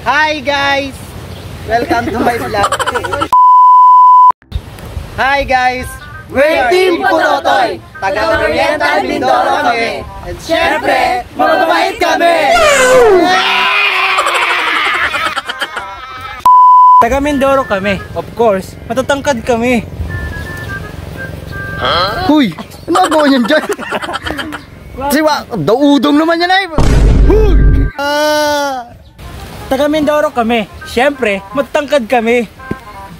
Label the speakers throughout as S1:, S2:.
S1: Hi guys! Welcome to my vlog. Hi guys! We're Team Putotoy! Taga-Oriental Mindoro kami! At syempre, mababait kami!
S2: Taga Mindoro kami, of course. Matatangkad kami.
S1: Huy! Ano gawin yan dyan? Siwa, daudong naman yan ay! Huy!
S2: Taga Mindoro kami, syempre, matatangkad kami.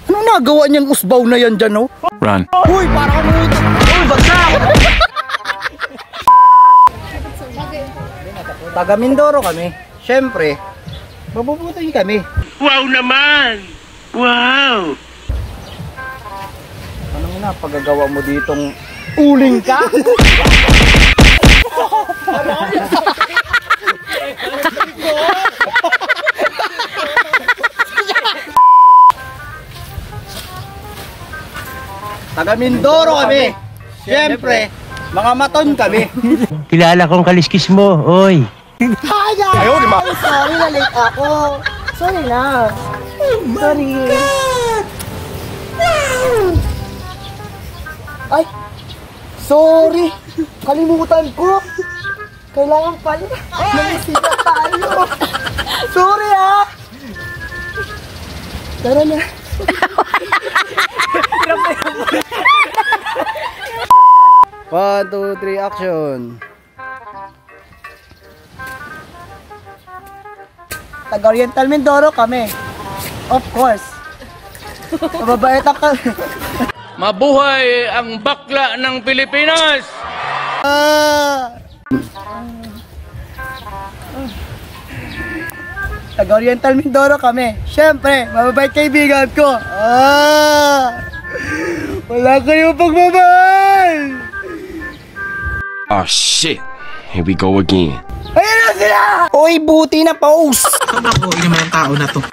S1: Ano nagawa niyang usbaw na yan dyan, no?
S3: Run.
S1: Huy! Parang kamutang! Huy! Bagsak! Taga Mindoro kami, syempre, mabubuti kami.
S3: Wow naman! Wow!
S1: Anong na, pagagawa mo ditong uling ka? Taga Mindoro kami. Siyempre, mga maton kami.
S4: Kilala kong kaliskis mo, oy.
S1: Ayaw, di ba?
S5: Sorry na late ako. Sorry na. Sorry. Ay, sorry. Kalimutan ko. Kailangan pala. Nagisita tayo. Sorry ha. Tara na.
S1: One, two, three, action.
S5: Taga-Oriental Mindoro kami. Of course. Mababait ako.
S3: Mabuhay ang bakla ng Pilipinas!
S5: Taga-Oriental Mindoro kami. Siyempre, mababait kaibigan ko. Wala kayong pagmamahal.
S3: Oh shit! Here we go again.
S5: Ayun na sila!
S1: Oy, buti na pause.
S2: Ako, yung mga tao na to.